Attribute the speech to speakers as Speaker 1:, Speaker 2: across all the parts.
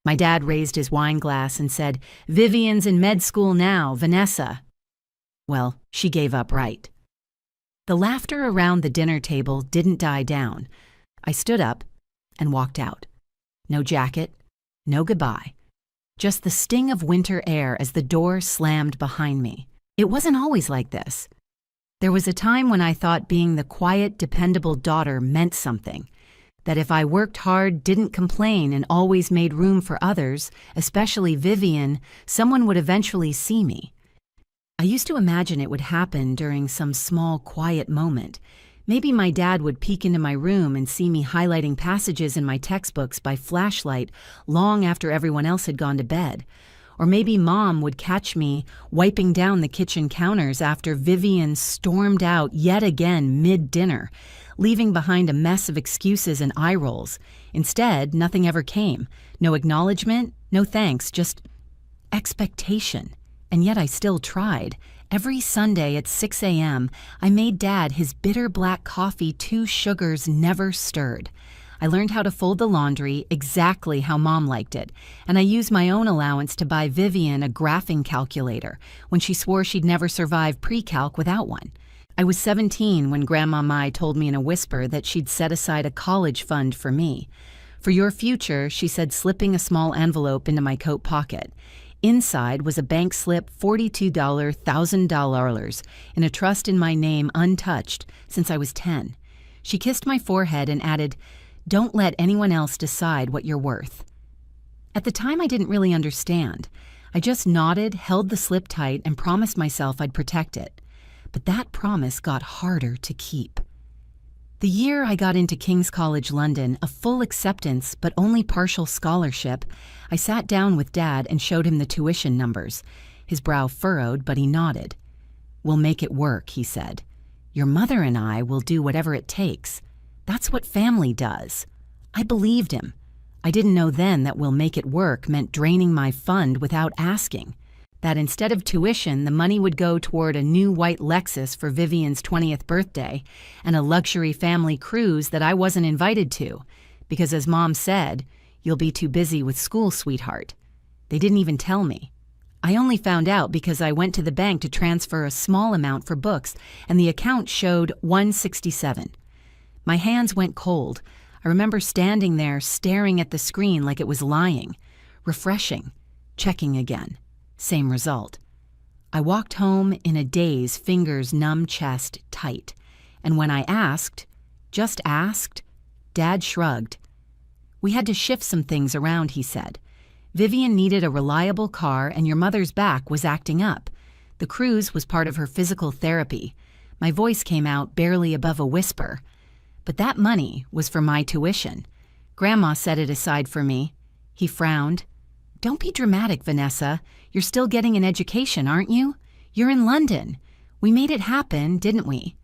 Speaker 1: My dad raised his wine glass and said, "Vivian's in med school now, Vanessa." Well, she gave up right. The laughter around the dinner table didn't die down. I stood up and walked out. No jacket, no goodbye. Just the sting of winter air as the door slammed behind me. It wasn't always like this. There was a time when I thought being the quiet, dependable daughter meant something. That if I worked hard, didn't complain, and always made room for others, especially Vivian, someone would eventually see me. I used to imagine it would happen during some small, quiet moment. Maybe my dad would peek into my room and see me highlighting passages in my textbooks by flashlight long after everyone else had gone to bed. Or maybe Mom would catch me wiping down the kitchen counters after Vivian stormed out yet again mid-dinner, leaving behind a mess of excuses and eye rolls. Instead, nothing ever came. No acknowledgement, no thanks, just expectation. And yet I still tried. Every Sunday at 6 a.m., I made Dad his bitter black coffee 2 sugars never stirred. I learned how to fold the laundry exactly how Mom liked it, and I used my own allowance to buy Vivian a graphing calculator when she swore she'd never survive pre-calc without one. I was 17 when Grandma Mai told me in a whisper that she'd set aside a college fund for me. "For your future," she said, slipping a small envelope into my coat pocket. Inside was a bank slip $42 $1,000 in a trust in my name untouched since I was 10. She kissed my forehead and added, "Don't let anyone else decide what you're worth." At the time, I didn't really understand. I just nodded, held the slip tight, and promised myself I'd protect it. But that promise got harder to keep. The year I got into King's College London, a full acceptance but only partial scholarship, I sat down with Dad and showed him the tuition numbers. His brow furrowed, but he nodded. "We'll make it work," he said. "Your mother and I will do whatever it takes. That's what family does." I believed him. I didn't know then that "we'll make it work" meant draining my fund without asking. That instead of tuition, the money would go toward a new white Lexus for Vivian's 20th birthday and a luxury family cruise that I wasn't invited to, because as Mom said, "You'll be too busy with school, sweetheart." They didn't even tell me. I only found out because I went to the bank to transfer a small amount for books, and the account showed $167. My hands went cold. I remember standing there staring at the screen like it was lying. Refreshing. Checking again. Same result. I walked home in a daze, fingers numb, chest tight. And when I asked, just asked, Dad shrugged. "We had to shift some things around," he said. "Vivian needed a reliable car and your mother's back was acting up. The cruise was part of her physical therapy." My voice came out barely above a whisper. "But that money was for my tuition. Grandma set it aside for me." He frowned. "Don't be dramatic, Vanessa. You're still getting an education, aren't you? You're in London. We made it happen, didn't we?"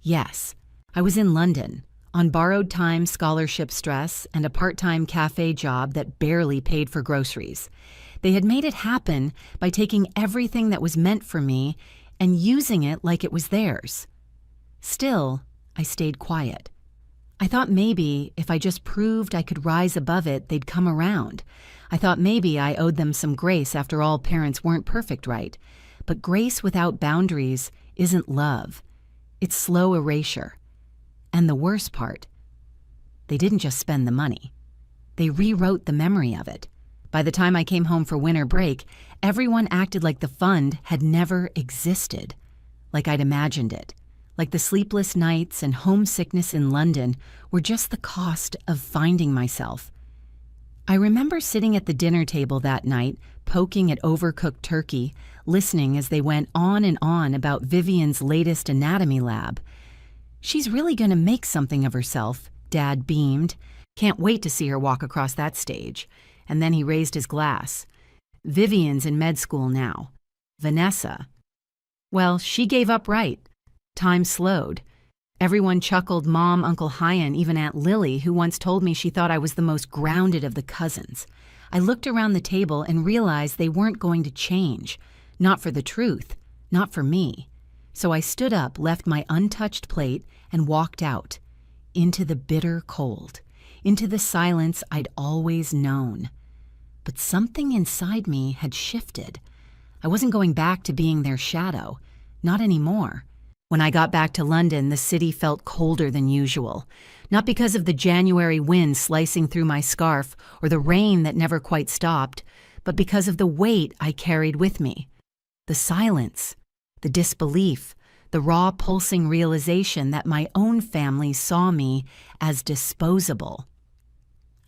Speaker 1: Yes, I was in London, on borrowed time scholarship stress and a part-time cafe job that barely paid for groceries. They had made it happen by taking everything that was meant for me and using it like it was theirs. Still, I stayed quiet. I thought maybe if I just proved I could rise above it, they'd come around. I thought maybe I owed them some grace after all parents weren't perfect, right? But grace without boundaries isn't love. It's slow erasure. And the worst part, they didn't just spend the money. They rewrote the memory of it. By the time I came home for winter break, everyone acted like the fund had never existed, like I'd imagined it. Like the sleepless nights and homesickness in London were just the cost of finding myself. I remember sitting at the dinner table that night, poking at overcooked turkey, listening as they went on and on about Vivian's latest anatomy lab. "She's really going to make something of herself," Dad beamed. "Can't wait to see her walk across that stage." And then he raised his glass. "Vivian's in med school now. Vanessa. Well, she gave up right. Time slowed. Everyone chuckled, Mom, Uncle Hyan, even Aunt Lily, who once told me she thought I was the most grounded of the cousins. I looked around the table and realized they weren't going to change. Not for the truth. Not for me. So I stood up, left my untouched plate, and walked out. Into the bitter cold. Into the silence I'd always known. But something inside me had shifted. I wasn't going back to being their shadow. Not anymore. When I got back to London, the city felt colder than usual. Not because of the January wind slicing through my scarf or the rain that never quite stopped, but because of the weight I carried with me. The silence, the disbelief, the raw pulsing realization that my own family saw me as disposable.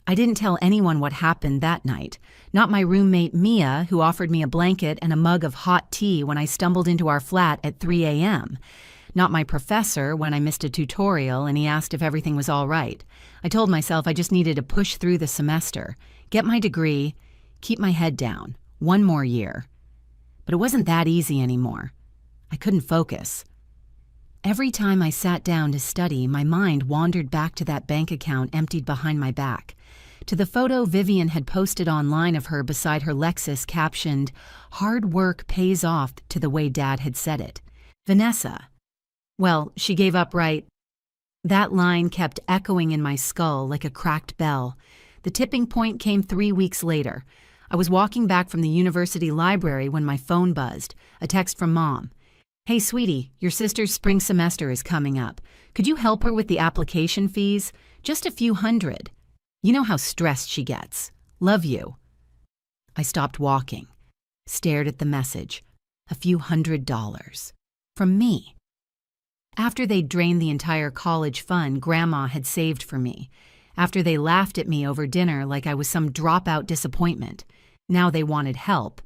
Speaker 1: I didn't tell anyone what happened that night. Not my roommate Mia, who offered me a blanket and a mug of hot tea when I stumbled into our flat at 3 a.m. Not my professor when I missed a tutorial and he asked if everything was all right. I told myself I just needed to push through the semester, get my degree, keep my head down. One more year. But it wasn't that easy anymore. I couldn't focus. Every time I sat down to study, my mind wandered back to that bank account emptied behind my back, to the photo Vivian had posted online of her beside her Lexus captioned, "Hard work pays off," to the way Dad had said it. Vanessa. Well, she gave up right. That line kept echoing in my skull like a cracked bell. The tipping point came 3 weeks later. I was walking back from the university library when my phone buzzed, a text from Mom. "Hey, sweetie, your sister's spring semester is coming up. Could you help her with the application fees? Just a few hundred. You know how stressed she gets. Love you." I stopped walking, stared at the message. A few $100. From me. After they'd drained the entire college fund Grandma had saved for me. After they laughed at me over dinner like I was some dropout disappointment. Now they wanted help.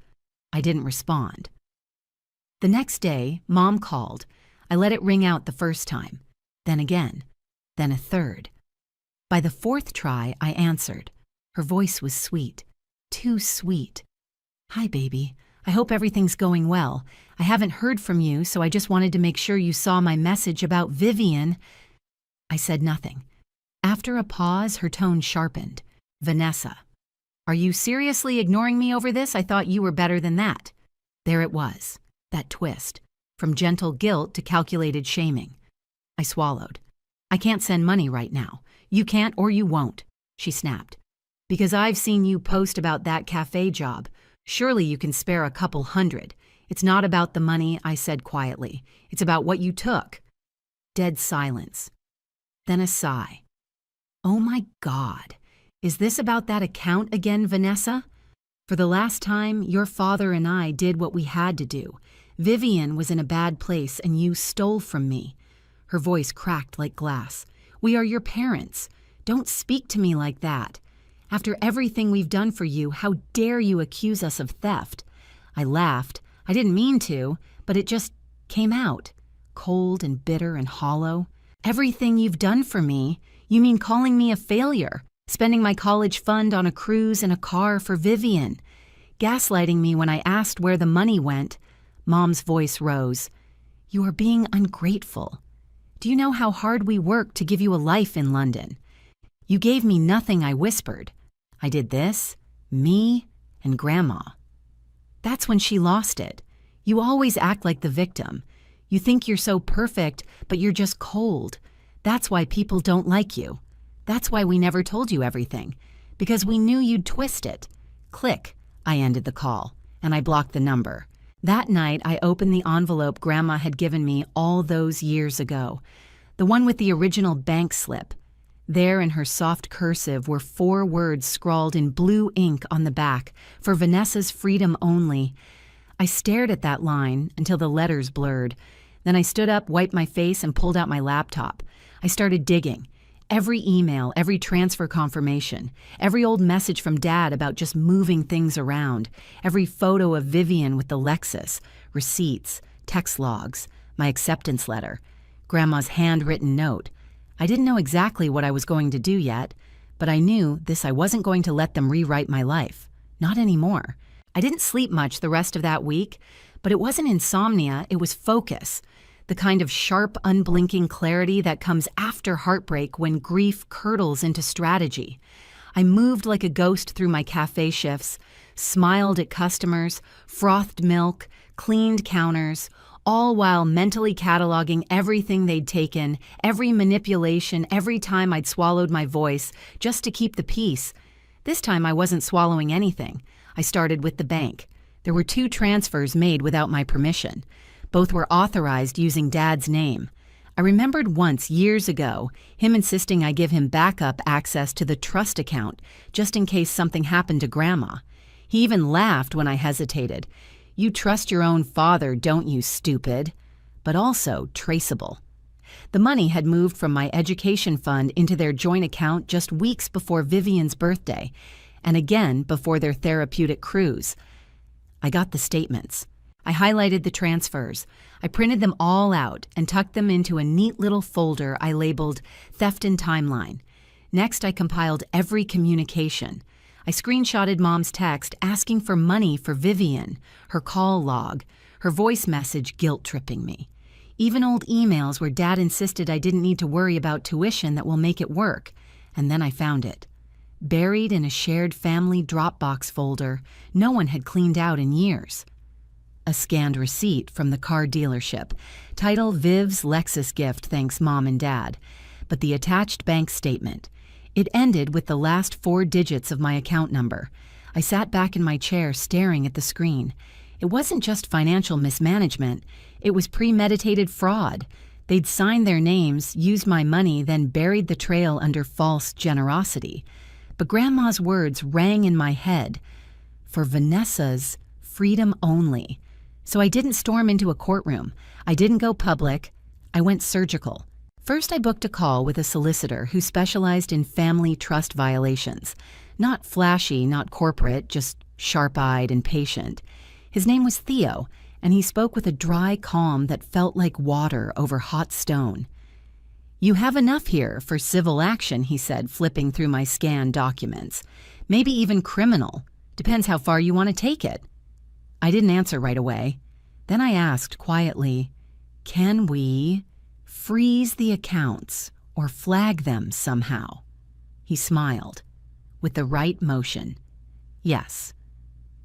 Speaker 1: I didn't respond. The next day, Mom called. I let it ring out the first time, then again, then a third. By the fourth try, I answered. Her voice was sweet, too sweet. "Hi, baby. I hope everything's going well. I haven't heard from you, so I just wanted to make sure you saw my message about Vivian." I said nothing. After a pause, her tone sharpened. "Vanessa, are you seriously ignoring me over this? I thought you were better than that." There it was. That twist, from gentle guilt to calculated shaming. I swallowed. "I can't send money right now. You can't or you won't," she snapped. "Because I've seen you post about that cafe job. Surely you can spare a couple hundred. It's not about the money," I said quietly. "It's about what you took." Dead silence. Then a sigh. "Oh my God. Is this about that account again, Vanessa? For the last time, your father and I did what we had to do. Vivian was in a bad place and you stole from me." Her voice cracked like glass. "We are your parents. Don't speak to me like that. After everything we've done for you, how dare you accuse us of theft?" I laughed. I didn't mean to, but it just came out, cold and bitter and hollow. "Everything you've done for me? You mean calling me a failure? Spending my college fund on a cruise and a car for Vivian? Gaslighting me when I asked where the money went?" Mom's voice rose. "You are being ungrateful. Do you know how hard we worked to give you a life in London? You gave me nothing," I whispered. "I did this, me, and Grandma." That's when she lost it. "You always act like the victim. You think you're so perfect, but you're just cold. That's why people don't like you. That's why we never told you everything. Because we knew you'd twist it." Click, I ended the call, and I blocked the number. That night, I opened the envelope Grandma had given me all those years ago. The one with the original bank slip. There in her soft cursive were 4 words scrawled in blue ink on the back, "For Vanessa's freedom only." I stared at that line until the letters blurred. Then I stood up, wiped my face, and pulled out my laptop. I started digging. Every email, every transfer confirmation, every old message from Dad about just moving things around, every photo of Vivian with the Lexus, receipts, text logs, my acceptance letter, Grandma's handwritten note. I didn't know exactly what I was going to do yet, but I knew I wasn't going to let them rewrite my life. Not anymore. I didn't sleep much the rest of that week, but it wasn't insomnia, it was focus. The kind of sharp, unblinking clarity that comes after heartbreak when grief curdles into strategy. I moved like a ghost through my cafe shifts, smiled at customers, frothed milk, cleaned counters, all while mentally cataloging everything they'd taken, every manipulation, every time I'd swallowed my voice, just to keep the peace. This time I wasn't swallowing anything. I started with the bank. There were 2 transfers made without my permission. Both were authorized using Dad's name. I remembered once, years ago, him insisting I give him backup access to the trust account, just in case something happened to Grandma. He even laughed when I hesitated. "You trust your own father, don't you, stupid?" But also traceable. The money had moved from my education fund into their joint account just weeks before Vivian's birthday, and again before their therapeutic cruise. I got the statements. I highlighted the transfers. I printed them all out and tucked them into a neat little folder I labeled Theft and Timeline. Next, I compiled every communication. I screenshotted Mom's text asking for money for Vivian, her call log, her voice message guilt-tripping me. Even old emails where Dad insisted I didn't need to worry about tuition that will make it work. And then I found it. Buried in a shared family Dropbox folder no one had cleaned out in years. A scanned receipt from the car dealership. Title Viv's Lexus gift thanks Mom and Dad. But the attached bank statement. It ended with the last 4 digits of my account number. I sat back in my chair staring at the screen. It wasn't just financial mismanagement. It was premeditated fraud. They'd signed their names, used my money, then buried the trail under false generosity. But Grandma's words rang in my head. For Vanessa's freedom only. So I didn't storm into a courtroom. I didn't go public. I went surgical. First, I booked a call with a solicitor who specialized in family trust violations. Not flashy, not corporate, just sharp-eyed and patient. His name was Theo, and he spoke with a dry calm that felt like water over hot stone. "You have enough here for civil action," he said, flipping through my scanned documents. "Maybe even criminal. Depends how far you want to take it." I didn't answer right away. Then I asked quietly, "Can we freeze the accounts or flag them somehow?" He smiled. With the right motion. Yes.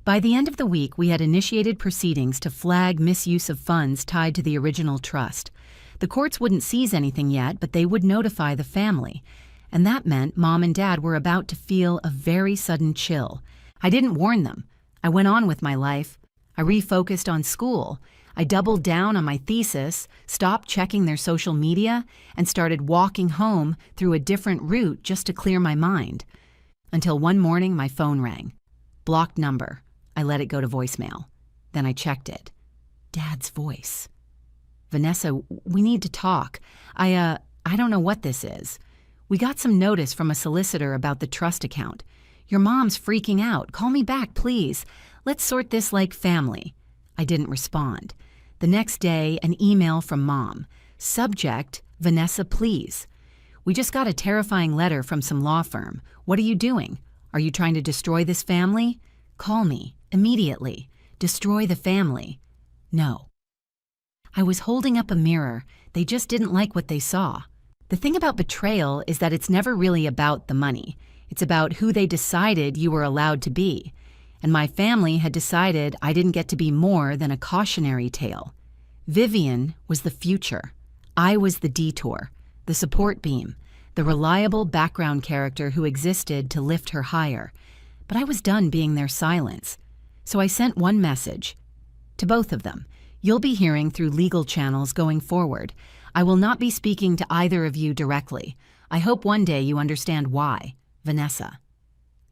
Speaker 1: By the end of the week, we had initiated proceedings to flag misuse of funds tied to the original trust. The courts wouldn't seize anything yet, but they would notify the family. And that meant Mom and Dad were about to feel a very sudden chill. I didn't warn them. I went on with my life. I refocused on school. I doubled down on my thesis, stopped checking their social media, and started walking home through a different route just to clear my mind. Until one morning, my phone rang. Blocked number. I let it go to voicemail. Then I checked it. Dad's voice. "Vanessa, we need to talk. I don't know what this is. We got some notice from a solicitor about the trust account. Your mom's freaking out. Call me back, please. Let's sort this like family." I didn't respond. The next day, an email from Mom. Subject, "Vanessa, please. We just got a terrifying letter from some law firm. What are you doing? Are you trying to destroy this family? Call me. Immediately. Destroy the family." No. I was holding up a mirror. They just didn't like what they saw. The thing about betrayal is that it's never really about the money. It's about who they decided you were allowed to be. And my family had decided I didn't get to be more than a cautionary tale. Vivian was the future. I was the detour, the support beam, the reliable background character who existed to lift her higher. But I was done being their silence. So I sent one message. To both of them. You'll be hearing through legal channels going forward. I will not be speaking to either of you directly. I hope one day you understand why. Vanessa.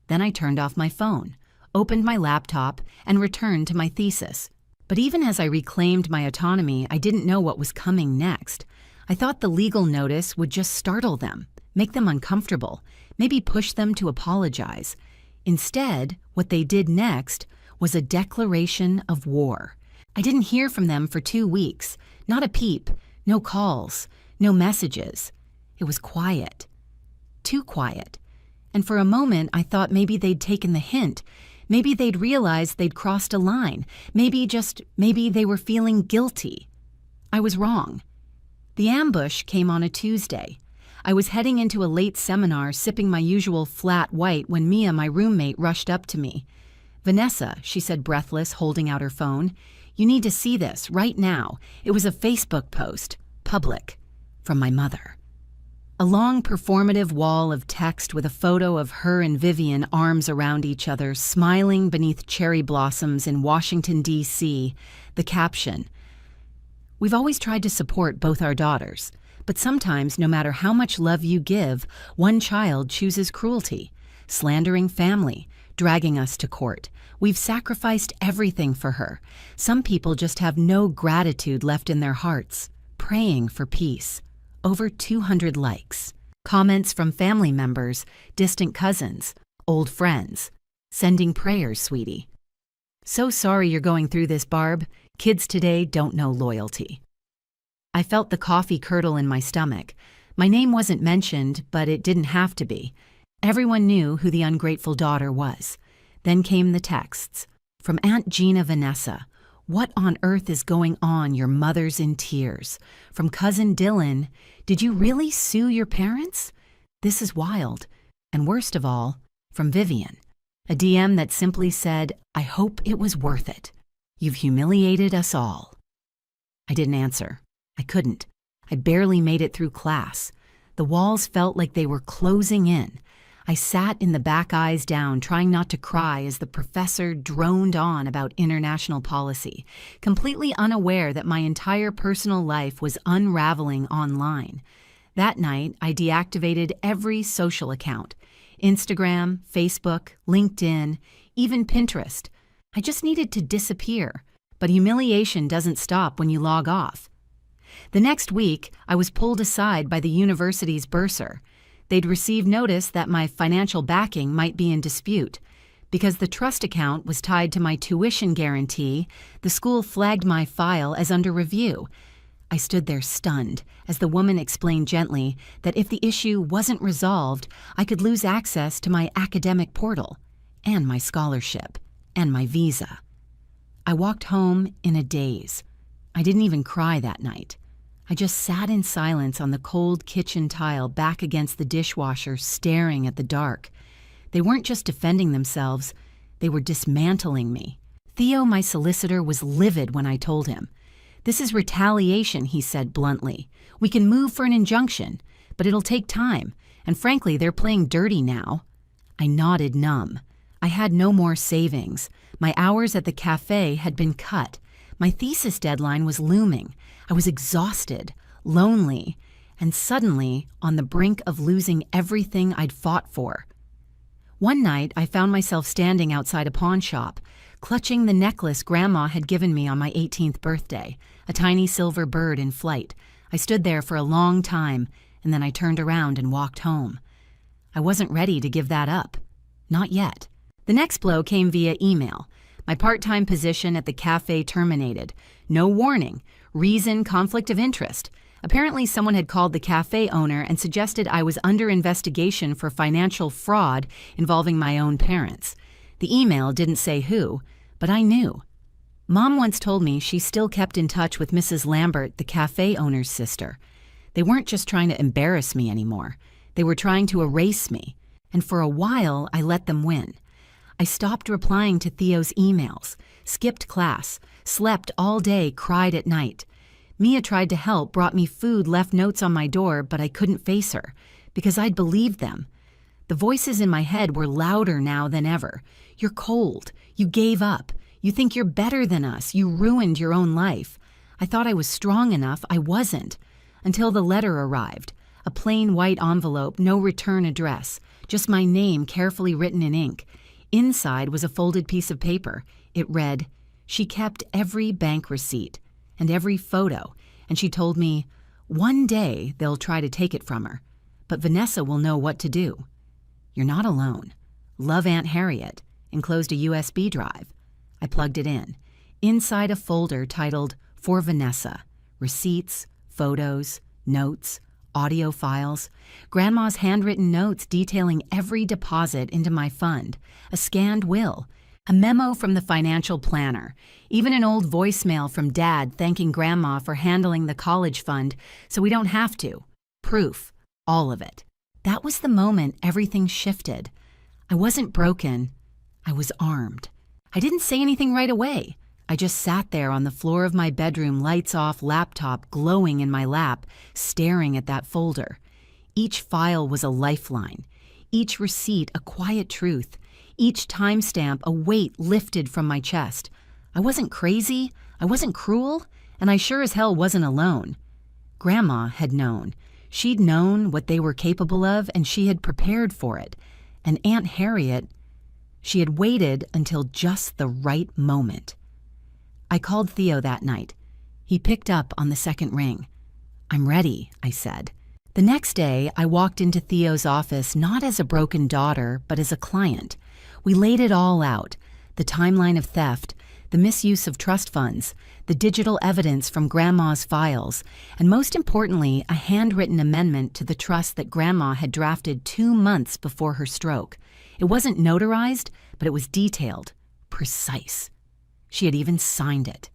Speaker 1: Then I turned off my phone, opened my laptop, and returned to my thesis. But even as I reclaimed my autonomy, I didn't know what was coming next. I thought the legal notice would just startle them, make them uncomfortable, maybe push them to apologize. Instead, what they did next was a declaration of war. I didn't hear from them for 2 weeks. Not a peep, no calls, no messages. It was quiet. Too quiet. And for a moment, I thought maybe they'd taken the hint. Maybe they'd realized they'd crossed a line. Maybe they were feeling guilty. I was wrong. The ambush came on a Tuesday. I was heading into a late seminar, sipping my usual flat white, when Mia, my roommate, rushed up to me. "Vanessa," she said, breathless, holding out her phone. "You need to see this, right now. It was a Facebook post. Public. From my mother." A long performative wall of text with a photo of her and Vivian arms around each other, smiling beneath cherry blossoms in Washington, D.C. The caption, "We've always tried to support both our daughters, but sometimes, no matter how much love you give, one child chooses cruelty, slandering family, dragging us to court. We've sacrificed everything for her. Some people just have no gratitude left in their hearts. Praying for peace." Over 200 likes. Comments from family members, distant cousins, old friends. "Sending prayers, sweetie." "So sorry you're going through this, Barb. Kids today don't know loyalty." I felt the coffee curdle in my stomach. My name wasn't mentioned, but it didn't have to be. Everyone knew who the ungrateful daughter was. Then came the texts. From Aunt Gina Vanessa, "What on earth is going on? Your mother's in tears." From Cousin Dylan, "Did you really sue your parents? This is wild." And worst of all, from Vivian, a DM that simply said, "I hope it was worth it. You've humiliated us all." I didn't answer. I couldn't. I barely made it through class. The walls felt like they were closing in. I sat in the back eyes down, trying not to cry as the professor droned on about international policy, completely unaware that my entire personal life was unraveling online. That night, I deactivated every social account: Instagram, Facebook, LinkedIn, even Pinterest. I just needed to disappear, but humiliation doesn't stop when you log off. The next week, I was pulled aside by the university's bursar. They'd received notice that my financial backing might be in dispute. Because the trust account was tied to my tuition guarantee, the school flagged my file as under review. I stood there stunned as the woman explained gently that if the issue wasn't resolved, I could lose access to my academic portal, and my scholarship, and my visa. I walked home in a daze. I didn't even cry that night. I just sat in silence on the cold kitchen tile back against the dishwasher, staring at the dark. They weren't just defending themselves, they were dismantling me. Theo, my solicitor, was livid when I told him. "This is retaliation," he said bluntly. "We can move for an injunction, but it'll take time, and frankly, they're playing dirty now." I nodded numb. I had no more savings. My hours at the cafe had been cut. My thesis deadline was looming. I was exhausted, lonely, and suddenly on the brink of losing everything I'd fought for. One night, I found myself standing outside a pawn shop, clutching the necklace Grandma had given me on my 18th birthday, a tiny silver bird in flight. I stood there for a long time, and then I turned around and walked home. I wasn't ready to give that up. Not yet. The next blow came via email. My part-time position at the cafe terminated. No warning. Reason: conflict of interest. Apparently someone had called the cafe owner and suggested I was under investigation for financial fraud involving my own parents. The email didn't say who, but I knew. Mom once told me she still kept in touch with Mrs. Lambert, the cafe owner's sister. They weren't just trying to embarrass me anymore. They were trying to erase me. And for a while, I let them win. I stopped replying to Theo's emails, skipped class, slept all day, cried at night. Mia tried to help, brought me food, left notes on my door, but I couldn't face her, because I'd believed them. The voices in my head were louder now than ever. "You're cold. You gave up. You think you're better than us. You ruined your own life." I thought I was strong enough. I wasn't. Until the letter arrived. A plain white envelope, no return address, just my name carefully written in ink. Inside was a folded piece of paper. It read, "She kept every bank receipt and every photo, and she told me, one day they'll try to take it from her, but Vanessa will know what to do. You're not alone. Love, Aunt Harriet," enclosed a USB drive. I plugged it in. Inside a folder titled, "For Vanessa," receipts, photos, notes, audio files, Grandma's handwritten notes detailing every deposit into my fund, a scanned will, a memo from the financial planner, even an old voicemail from Dad thanking Grandma for handling the college fund so we don't have to. Proof, all of it. That was the moment everything shifted. I wasn't broken. I was armed. I didn't say anything right away. I just sat there on the floor of my bedroom, lights off, laptop glowing in my lap, staring at that folder. Each file was a lifeline, each receipt a quiet truth, each timestamp a weight lifted from my chest. I wasn't crazy, I wasn't cruel, and I sure as hell wasn't alone. Grandma had known. She'd known what they were capable of, and she had prepared for it. And Aunt Harriet, she had waited until just the right moment. I called Theo that night. He picked up on the second ring. "I'm ready," I said. The next day, I walked into Theo's office not as a broken daughter, but as a client. We laid it all out: the timeline of theft, the misuse of trust funds, the digital evidence from Grandma's files, and most importantly, a handwritten amendment to the trust that Grandma had drafted 2 months before her stroke. It wasn't notarized, but it was detailed, precise. She had even signed it.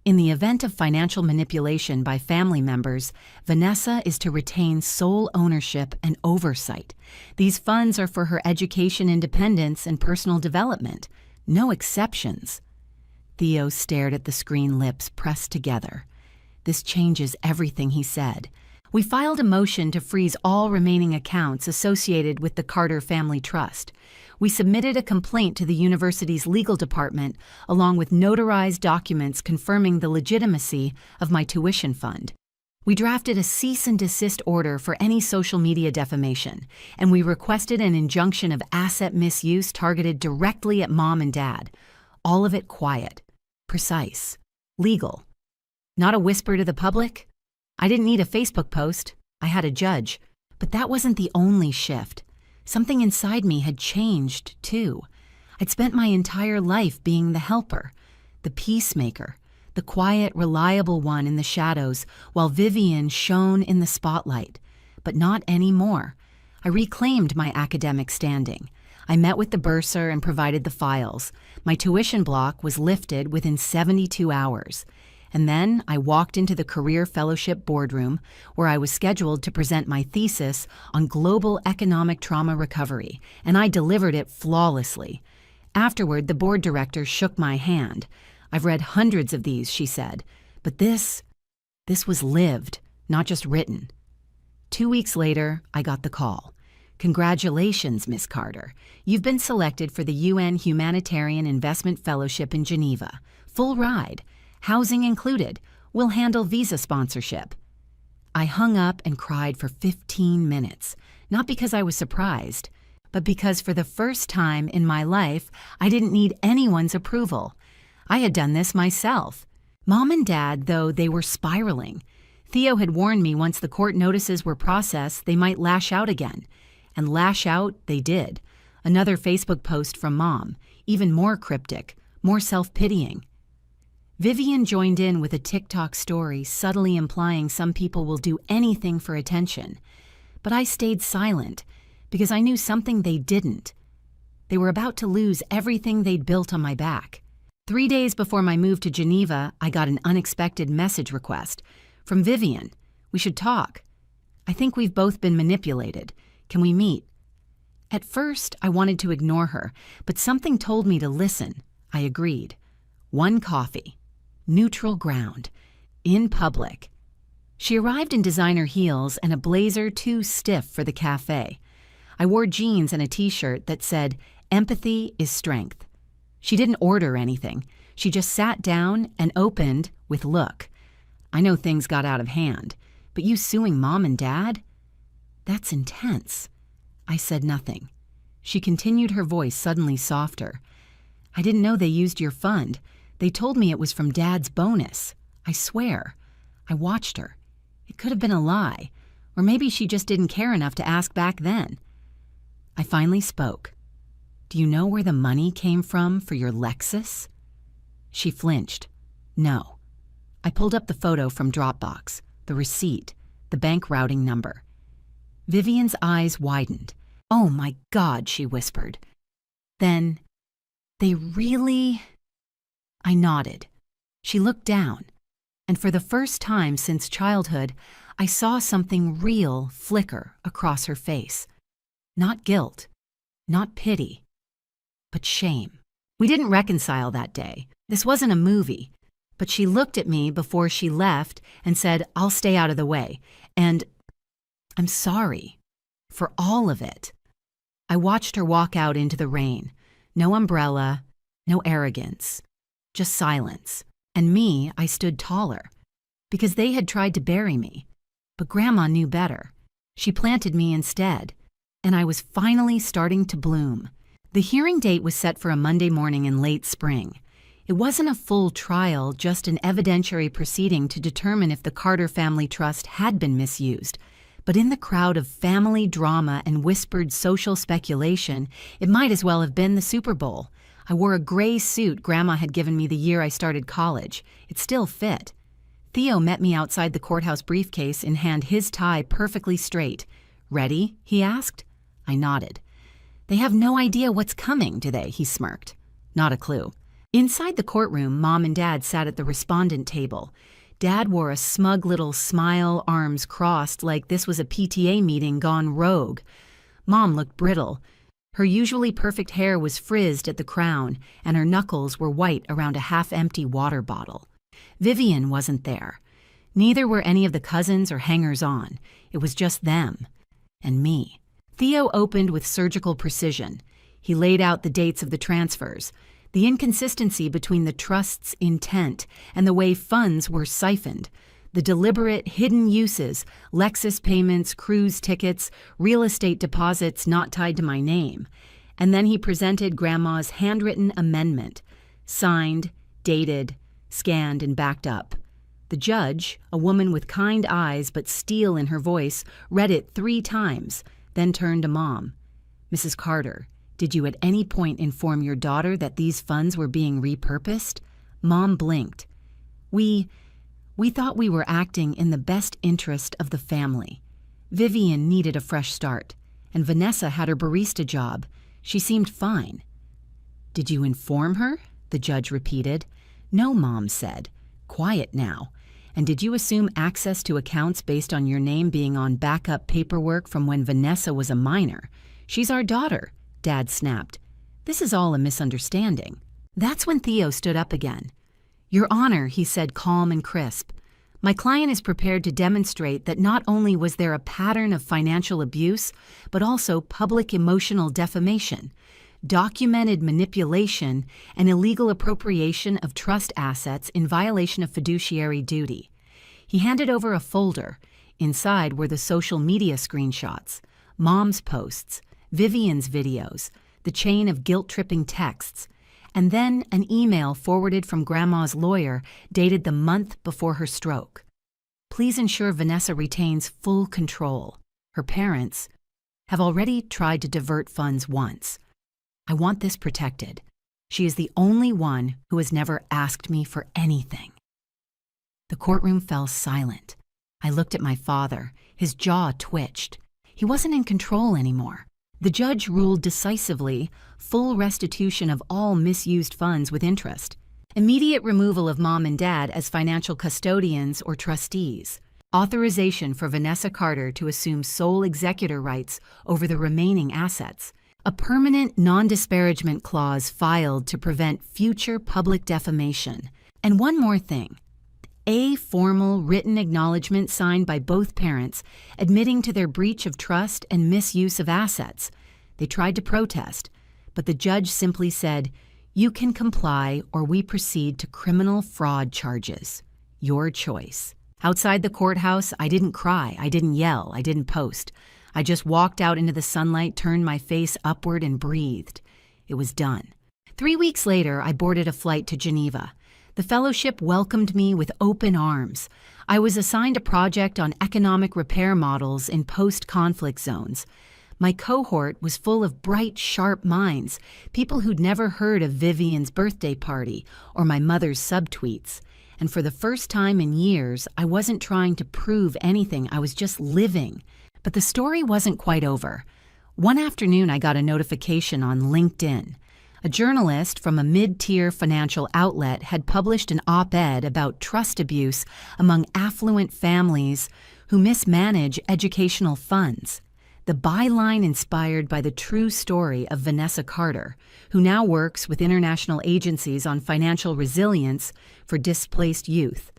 Speaker 1: In the event of financial manipulation by family members, Vanessa is to retain sole ownership and oversight. These funds are for her education independence and personal development. No exceptions. Theo stared at the screen, lips pressed together. "This changes everything," he said. "We filed a motion to freeze all remaining accounts associated with the Carter Family Trust. We submitted a complaint to the university's legal department along with notarized documents confirming the legitimacy of my tuition fund. We drafted a cease and desist order for any social media defamation, and we requested an injunction of asset misuse targeted directly at Mom and Dad. All of it quiet, precise, legal. Not a whisper to the public. I didn't need a Facebook post. I had a judge. But that wasn't the only shift. Something inside me had changed, too. I'd spent my entire life being the helper, the peacemaker, the quiet, reliable one in the shadows, while Vivian shone in the spotlight. But not anymore. I reclaimed my academic standing. I met with the bursar and provided the files. My tuition block was lifted within 72 hours. And then I walked into the Career Fellowship boardroom, where I was scheduled to present my thesis on global economic trauma recovery, and I delivered it flawlessly. Afterward, the board director shook my hand. "I've read hundreds of these," she said, "but this was lived, not just written." 2 weeks later, I got the call. "Congratulations, Miss Carter. You've been selected for the UN Humanitarian Investment Fellowship in Geneva. Full ride. Housing included. We'll handle visa sponsorship." I hung up and cried for 15 minutes, not because I was surprised, but because for the first time in my life, I didn't need anyone's approval. I had done this myself. Mom and Dad, though, they were spiraling. Theo had warned me once the court notices were processed, they might lash out again. And lash out they did. Another Facebook post from Mom, even more cryptic, more self-pitying. Vivian joined in with a TikTok story subtly implying some people will do anything for attention. But I stayed silent because I knew something they didn't. They were about to lose everything they'd built on my back. 3 days before my move to Geneva, I got an unexpected message request from Vivian. "We should talk. I think we've both been manipulated. Can we meet?" At first, I wanted to ignore her, but something told me to listen. I agreed. 1 coffee. Neutral ground. In public. She arrived in designer heels and a blazer too stiff for the cafe. I wore jeans and a t-shirt that said, "Empathy is strength." She didn't order anything. She just sat down and opened with, "Look, I know things got out of hand, but you suing Mom and Dad? That's intense." I said nothing. She continued, her voice suddenly softer. "I didn't know they used your fund. They told me it was from Dad's bonus. I swear." I watched her. It could have been a lie, or maybe she just didn't care enough to ask back then. I finally spoke. "Do you know where the money came from for your Lexus?" She flinched. "No." I pulled up the photo from Dropbox, the receipt, the bank routing number. Vivian's eyes widened. "Oh my God," she whispered. "Then, they really—" I nodded. She looked down, and for the first time since childhood, I saw something real flicker across her face. Not guilt, not pity, but shame. We didn't reconcile that day. This wasn't a movie, but she looked at me before she left and said, "I'll stay out of the way." And I'm sorry. For all of it. I watched her walk out into the rain. No umbrella, no arrogance, just silence. And me, I stood taller. Because they had tried to bury me. But Grandma knew better. She planted me instead. And I was finally starting to bloom. The hearing date was set for a Monday morning in late spring. It wasn't a full trial, just an evidentiary proceeding to determine if the Carter Family Trust had been misused. But in the crowd of family drama and whispered social speculation, it might as well have been the Super Bowl. I wore a gray suit Grandma had given me the year I started college. It still fit. Theo met me outside the courthouse briefcase in hand, his tie perfectly straight. "Ready?" he asked. I nodded. "They have no idea what's coming, do they?" he smirked. Not a clue. Inside the courtroom, Mom and Dad sat at the respondent table. Dad wore a smug little smile, arms crossed, like this was a PTA meeting gone rogue. Mom looked brittle. Her usually perfect hair was frizzed at the crown, and her knuckles were white around a half-empty water bottle. Vivian wasn't there. Neither were any of the cousins or hangers-on. It was just them. And me. Theo opened with surgical precision. He laid out the dates of the transfers, the inconsistency between the trust's intent and the way funds were siphoned, the deliberate hidden uses, Lexus payments, cruise tickets, real estate deposits not tied to my name. And then he presented Grandma's handwritten amendment, signed, dated, scanned, and backed up. The judge, a woman with kind eyes but steel in her voice, read it 3 times, then turned to Mom. "Mrs. Carter, did you at any point inform your daughter that these funds were being repurposed?" Mom blinked. We thought we were acting in the best interest of the family. Vivian needed a fresh start, and Vanessa had her barista job. She seemed fine. "Did you inform her?" the judge repeated. "No," Mom said. "Quiet now. And did you assume access to accounts based on your name being on backup paperwork from when Vanessa was a minor? She's our daughter," Dad snapped. "This is all a misunderstanding." That's when Theo stood up again. "Your Honor," he said, calm and crisp, "my client is prepared to demonstrate that not only was there a pattern of financial abuse, but also public emotional defamation, documented manipulation, and illegal appropriation of trust assets in violation of fiduciary duty." He handed over a folder. Inside were the social media screenshots, Mom's posts, Vivian's videos, the chain of guilt-tripping texts, and then an email forwarded from Grandma's lawyer dated the month before her stroke. "Please ensure Vanessa retains full control. Her parents have already tried to divert funds once. I want this protected. She is the only one who has never asked me for anything." The courtroom fell silent. I looked at my father. His jaw twitched. He wasn't in control anymore. The judge ruled decisively, full restitution of all misused funds with interest, immediate removal of Mom and Dad as financial custodians or trustees, authorization for Vanessa Carter to assume sole executor rights over the remaining assets, a permanent non-disparagement clause filed to prevent future public defamation, and one more thing. A formal written acknowledgement signed by both parents admitting to their breach of trust and misuse of assets. They tried to protest, but the judge simply said, "You can comply or we proceed to criminal fraud charges. Your choice." Outside the courthouse, I didn't cry, I didn't yell, I didn't post. I just walked out into the sunlight, turned my face upward, and breathed. It was done. 3 weeks later, I boarded a flight to Geneva. The fellowship welcomed me with open arms. I was assigned a project on economic repair models in post-conflict zones. My cohort was full of bright, sharp minds, people who'd never heard of Vivian's birthday party or my mother's subtweets. And for the first time in years, I wasn't trying to prove anything, I was just living. But the story wasn't quite over. One afternoon, I got a notification on LinkedIn. A journalist from a mid-tier financial outlet had published an op-ed about trust abuse among affluent families who mismanage educational funds. The byline inspired by the true story of Vanessa Carter, who now works with international agencies on financial resilience for displaced youth.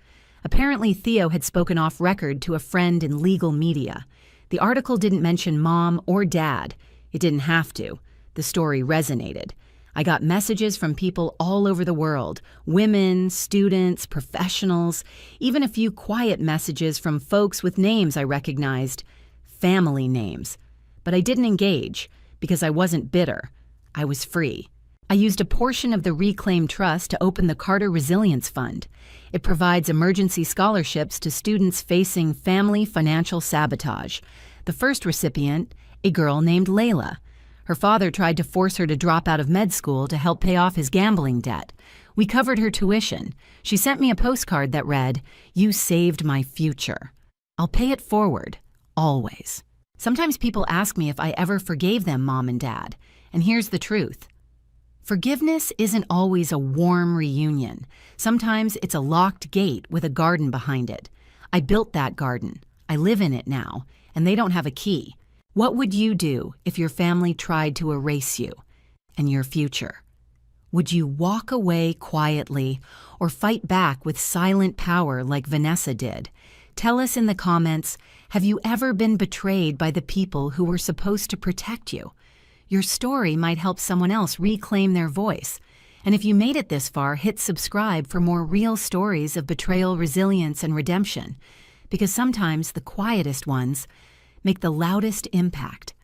Speaker 1: Apparently, Theo had spoken off record to a friend in legal media. The article didn't mention mom or dad. It didn't have to. The story resonated. I got messages from people all over the world, women, students, professionals, even a few quiet messages from folks with names I recognized, family names. But I didn't engage because I wasn't bitter. I was free. I used a portion of the Reclaim Trust to open the Carter Resilience Fund. It provides emergency scholarships to students facing family financial sabotage. The first recipient, a girl named Layla. Her father tried to force her to drop out of med school to help pay off his gambling debt. We covered her tuition. She sent me a postcard that read, "You saved my future. I'll pay it forward, always." Sometimes people ask me if I ever forgave them, mom and dad. And here's the truth. Forgiveness isn't always a warm reunion. Sometimes it's a locked gate with a garden behind it. I built that garden. I live in it now, and they don't have a key. What would you do if your family tried to erase you and your future? Would you walk away quietly or fight back with silent power like Vanessa did? Tell us in the comments, have you ever been betrayed by the people who were supposed to protect you? Your story might help someone else reclaim their voice. And if you made it this far, hit subscribe for more real stories of betrayal, resilience, and redemption. Because sometimes the quietest ones make the loudest impact.